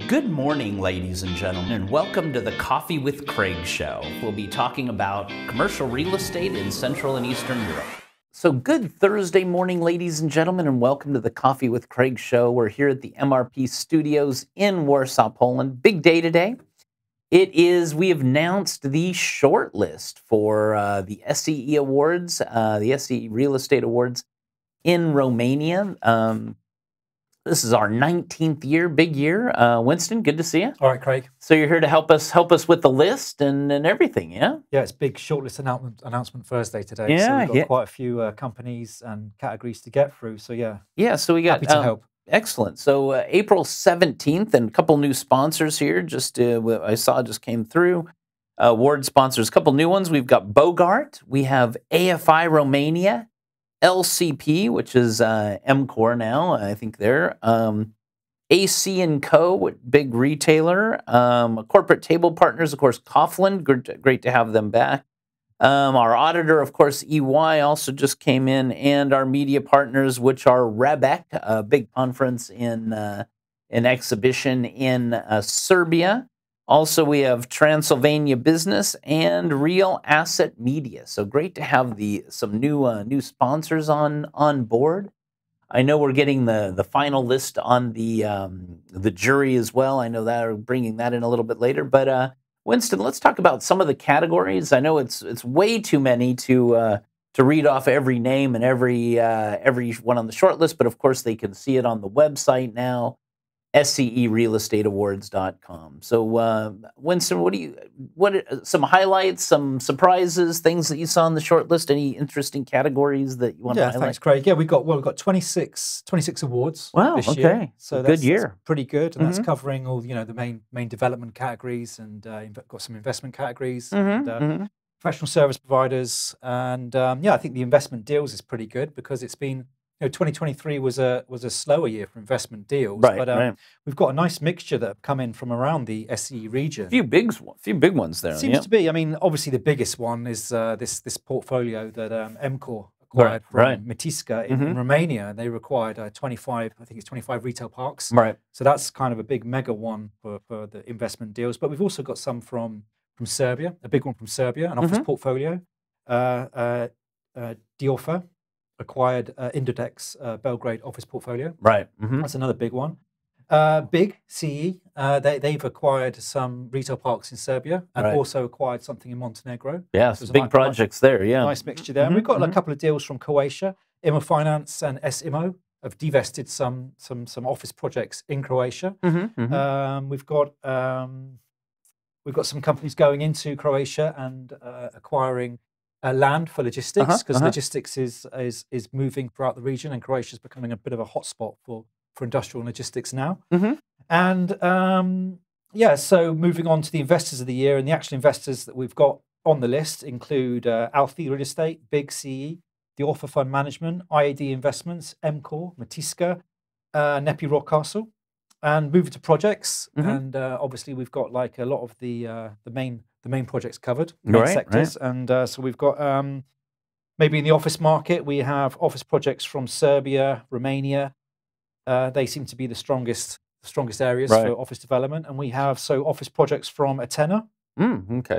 Good morning, ladies and gentlemen, and welcome to the Coffee with Craig show. We'll be talking about commercial real estate in Central and Eastern Europe. So good Thursday morning, ladies and gentlemen, and welcome to the Coffee with Craig show. We're here at the MRP Studios in Warsaw, Poland. Big day today. We have announced the short list for the CEE Awards, the CEE Real Estate Awards in Romania. This is our 19th year, big year. Winston, good to see you. All right, Craig. So you're here to help us with the list and everything, yeah? Yeah, it's big shortlist announcement Thursday today. Yeah, so we've got quite a few companies and categories to get through. So yeah. Yeah, so we got happy to help. Excellent. So April 17th, and a couple new sponsors here. I saw just came through. Award sponsors, a couple new ones. We've got Bogart. We have AFI Romania. LCP, which is MCOR now, I think they're. AC & Co., big retailer. Corporate Table Partners, of course, Coughlin, great to have them back. Our auditor, of course, EY, also just came in. And our media partners, which are Rebec, a big conference in an exhibition in Serbia. Also, we have Transylvania Business and Real Asset Media. So great to have some new sponsors on board. I know we're getting the final list on the jury as well. I know that we're bringing that in a little bit later. But Winston, let's talk about some of the categories. I know it's way too many to read off every name and every one on the short list. But of course, they can see it on the website now. CERealestateawards.com. So, Winston, some highlights, some surprises, things that you saw on the short list? Any interesting categories that you want to highlight? Yeah, thanks, Craig. Yeah, we've got 26 awards. Wow, this okay, year. So good year, that's pretty good, and that's covering all the main development categories, and got some investment categories, and professional service providers, and I think the investment deals is pretty good because it's been. 2023 was a slower year for investment deals, but we've got a nice mixture that have come in from around the SE region. A few big ones there. Seems to be. I mean, obviously the biggest one is this portfolio that MCOR acquired from Mitiska in Romania, and they acquired 25 retail parks. Right. So that's kind of a big mega one for the investment deals. But we've also got some from Serbia, a big one from Serbia, an office portfolio. Diofa acquired Indodex Belgrade office portfolio. Right. That's another big one. Big CE, they've acquired some retail parks in Serbia and also acquired something in Montenegro. Yeah, so big projects there. Yeah, nice mixture there. And we've got a couple of deals from Croatia. Immo Finance and SIMO have divested some office projects in Croatia. We've got some companies going into Croatia and acquiring land for logistics, because logistics is moving throughout the region, and Croatia is becoming a bit of a hotspot for industrial logistics now. And so moving on to the investors of the year, and the actual investors that we've got on the list include Alfie Real Estate, Big CE, the Orpha Fund Management, IAD Investments, MCOR, Matiska, Nepi Rockcastle. And moving to projects, and obviously we've got like a lot of the main projects covered, main sectors, and so we've got maybe in the office market we have office projects from Serbia, Romania. They seem to be the strongest areas for office development, and we have office projects from Atena.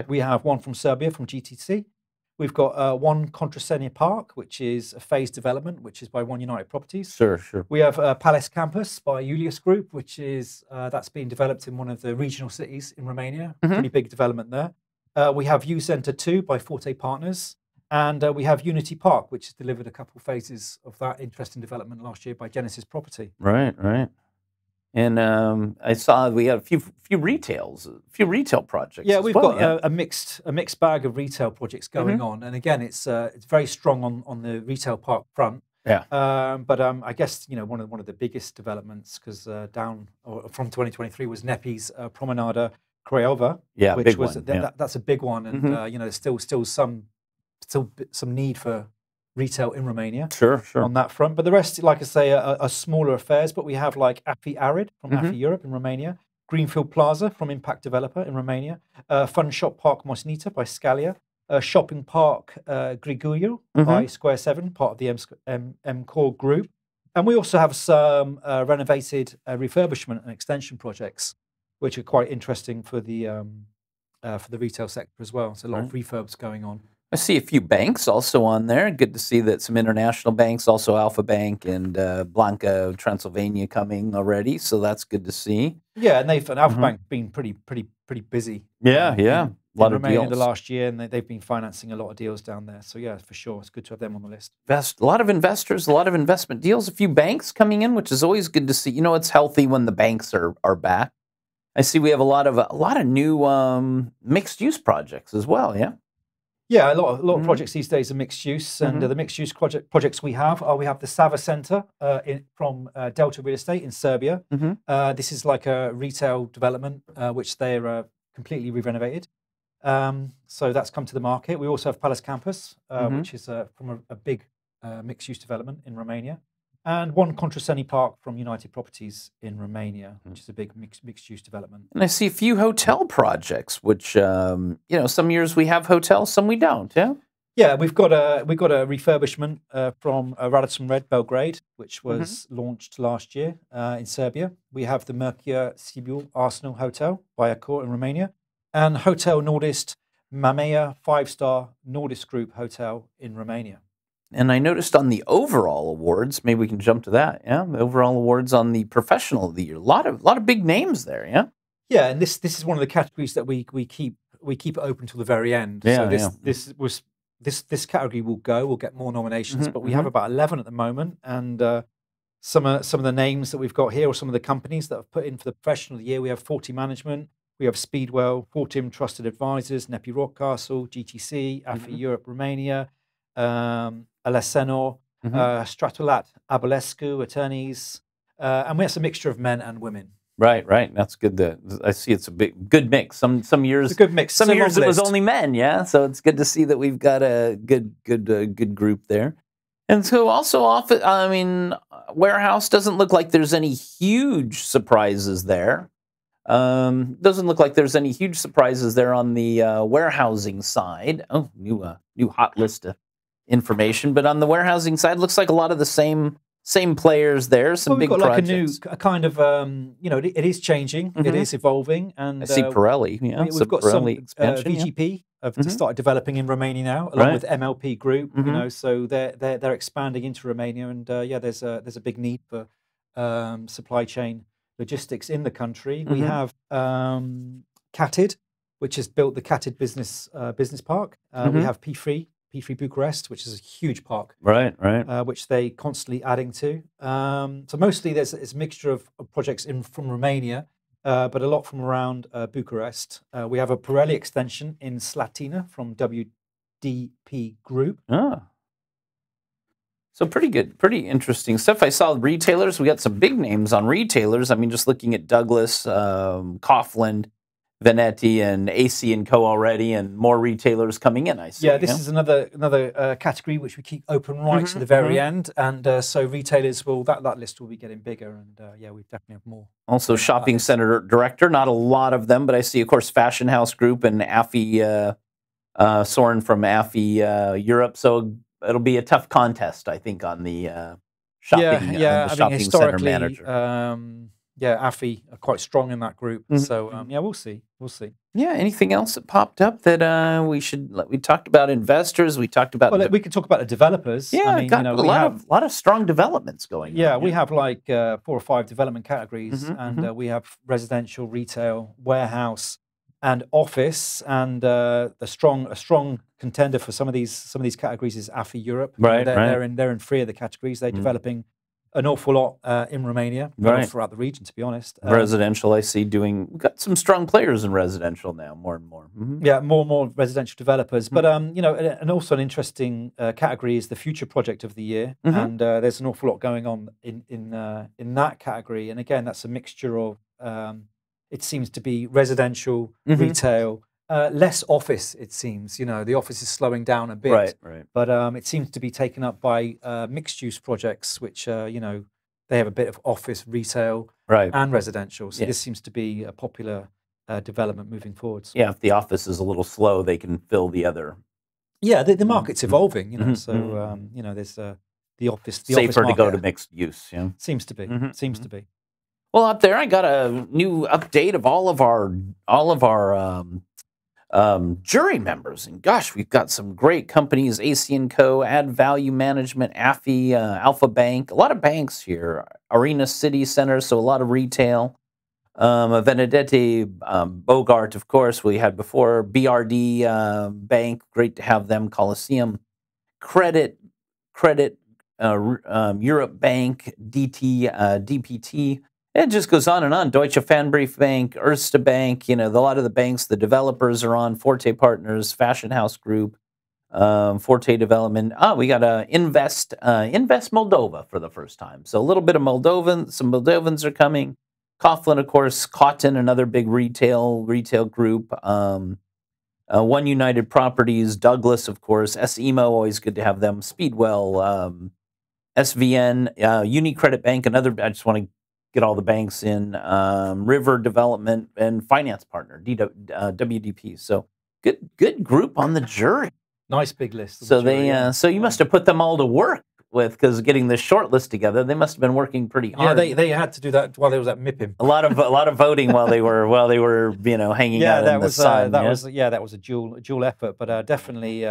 We have one from Serbia from GTC. We've got one Contrasenia Park, which is a phased development, which is by One United Properties. Sure. We have Palace Campus by Julius Group, which is that's being developed in one of the regional cities in Romania. Pretty big development there. We have U Center 2 by Forte Partners, and we have Unity Park, which has delivered a couple of phases of that interesting development last year by Genesis Property. Right. And I saw we had a few retail projects. Yeah, we've got a mixed bag of retail projects going on, and again, it's very strong on the retail park front. Yeah. But I guess one of the biggest developments, because from 2023 was Nepi's Promenada Craiova. Yeah, which big was one. that's a big one, and there's still some need for retail in Romania. Sure. On that front. But the rest, like I say, are smaller affairs. But we have like AFI Arid from AFI Europe in Romania, Greenfield Plaza from Impact Developer in Romania, Fun Shop Park Mosnita by Scalia, Shopping Park Griguriu by Square 7, part of the MCOR group. And we also have some renovated refurbishment and extension projects which are quite interesting for the retail sector as well. So a lot of refurbs going on. I see a few banks also on there. Good to see that some international banks, also Alpha Bank and Blanca, Transylvania, coming already. So that's good to see. Yeah, and Alpha Bank been pretty busy. Yeah, in a lot of Romania deals the last year, and they've been financing a lot of deals down there. So yeah, for sure, it's good to have them on the list. A lot of investors, a lot of investment deals, a few banks coming in, which is always good to see. You know, it's healthy when the banks are back. I see we have a lot of new mixed use projects as well. Yeah. Yeah, a lot of projects these days are mixed use, and the mixed use projects we have the Sava Center from Delta Real Estate in Serbia. This is like a retail development which they're completely renovated. So that's come to the market. We also have Palace Campus, which is from a big mixed use development in Romania. And one Contraseni Park from United Properties in Romania, which is a big mixed-use development. And I see a few hotel projects, which some years we have hotels, some we don't. Yeah. Yeah, we've got a refurbishment from Radisson Red Belgrade, which was launched last year in Serbia. We have the Mercure Sibiu Arsenal Hotel by Accor in Romania, and Hotel Nordist Mamaia 5-star Nordist Group Hotel in Romania. And I noticed on the overall awards, maybe we can jump to that. Yeah, the overall awards on the professional of the year, a lot of big names there. Yeah, yeah, and this is one of the categories that we keep open till the very end. Yeah, so this category will go. We'll get more nominations, but we have about 11 at the moment, and some of the names that we've got here, or some of the companies that have put in for the professional of the year. We have 40 Management, we have Speedwell, Fortim Trusted Advisors, Nepi Rockcastle, GTC, AFI Europe Romania. Alesseno, Stratolat, Abulescu, attorneys, and we have a mixture of men and women. Right. That's good. I see it's a good mix. Some years, it's a good mix. Some years it was only men. Yeah, so it's good to see that we've got a good group there. And so also, warehouse doesn't look like there's any huge surprises there. Doesn't look like there's any huge surprises there on the warehousing side. Oh, new hot list of information, but on the warehousing side, looks like a lot of the same players there. Some big projects. We've got like a kind of it is changing, it is evolving, and I see Pirelli. Yeah, we've got Pirelli some expansion. VGP have started developing in Romania now, along with MLP Group. So they're expanding into Romania, and there's a big need for supply chain logistics in the country. We have Catid, which has built the Catid business park. We have P3 Bucharest, which is a huge park, right, which they constantly adding to. So mostly there's a mixture of projects from Romania, but a lot from around Bucharest. We have a Pirelli extension in Slatina from WDP Group. So pretty good, pretty interesting stuff. I saw retailers. We got some big names on retailers. I mean, just looking at Douglas, Coughlin, Venetti, and AC & Co. already, and more retailers coming in, I see. Yeah, this is another category which we keep open right to the very end, and so retailers that list will be getting bigger, and we definitely have more. Also, shopping center director, not a lot of them, but I see, of course, Fashion House Group and AFI, Soren from AFI Europe, so it'll be a tough contest, I think, on the shopping, shopping center manager. AFI are quite strong in that group. So we'll see. Yeah. Anything else that popped up that we talked about investors. We talked about. Well, we could talk about the developers. Yeah, I mean, a lot of strong developments going. Yeah, we have like 4 or 5 development categories, and we have residential, retail, warehouse, and office. And a strong contender for some of these categories is AFI Europe. Right, they're in 3 of the categories. They're developing an awful lot in Romania, throughout the region, to be honest. Residential, I see we've got some strong players in residential now, more and more. Yeah, more and more residential developers. But and also an interesting category is the future project of the year, and there's an awful lot going on in that category. And again, that's a mixture of it seems to be residential, retail. Less office, it seems. The office is slowing down a bit, right. But it seems to be taken up by mixed-use projects, which they have a bit of office, retail, and residential. So this seems to be a popular development moving forwards. Yeah, if the office is a little slow, they can fill the other. Yeah, the market's evolving. So there's the office. The safer office to go to mixed use. Yeah, seems to be. Seems to be. Well, up there, I got a new update of all of our jury members, and gosh, we've got some great companies: AC & Co, Add Value Management, AFI, Alpha Bank, a lot of banks here, Arena City Center, so a lot of retail. Benedetti, Bogart, of course, we had before, BRD Bank, great to have them, Coliseum, Credit, Europe Bank, DPT. It just goes on and on. Deutsche Pfandbrief Bank, Erste Bank, a lot of the banks, the developers are on, Forte Partners, Fashion House Group, Forte Development. We got Invest Moldova for the first time. So a little bit of some Moldovans are coming. Coughlin, of course, Cotton, another big retail group. One United Properties, Douglas, of course, SEMO, always good to have them. Speedwell, SVN, UniCredit Bank, another, I just want to get all the banks in, River Development and Finance Partner, WDP. So good group on the jury. Nice big list. So so you must have put them all to work because getting this short list together, they must have been working pretty hard. Yeah, they had to do that while they was at MIPIM. A lot of voting while they were hanging out in the sun. That was a dual effort, but definitely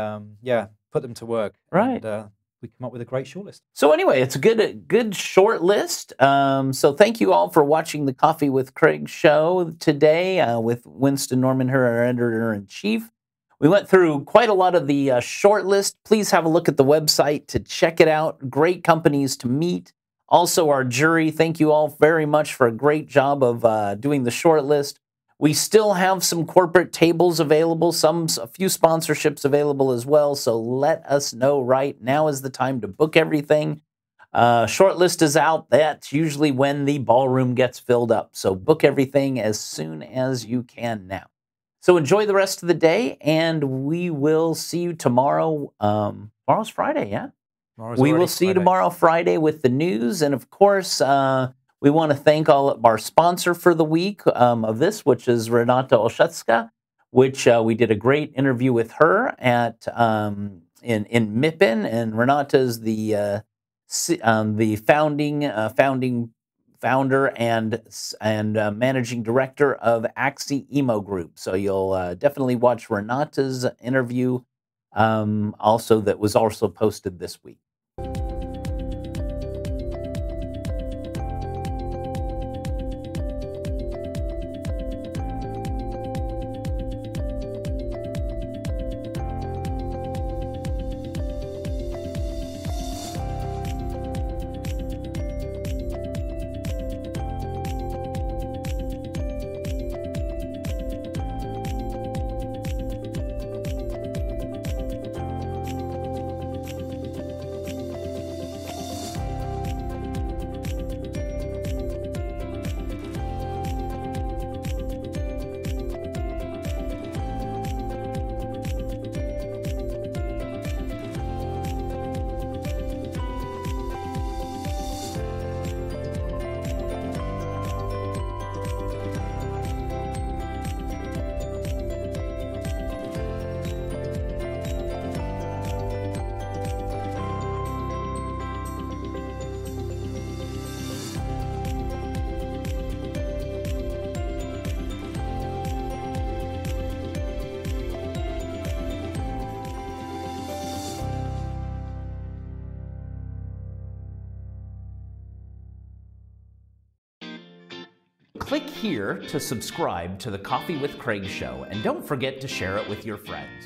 put them to work. Right. And, we come up with a great shortlist. So anyway, it's a good short list. So thank you all for watching the Coffee with Craig show today with Winston Norman, our editor-in-chief. We went through quite a lot of the short list. Please have a look at the website to check it out. Great companies to meet. Also our jury, thank you all very much for a great job of doing the short list. We still have some corporate tables available, a few sponsorships available as well, so let us know right now is the time to book everything. Short list is out. That's usually when the ballroom gets filled up, so book everything as soon as you can now. So enjoy the rest of the day, and we will see you tomorrow. Tomorrow's Friday, yeah? We will see you tomorrow, Friday, with the news, and of course, we want to thank all of our sponsor for the week of this, which is Renata Osiecka, which we did a great interview with her at in MIPIM, and Renata is the founder and managing director of EXPO Group. So you'll definitely watch Renata's interview, that was also posted this week. Click here to subscribe to the Coffee with Craig show, and don't forget to share it with your friends.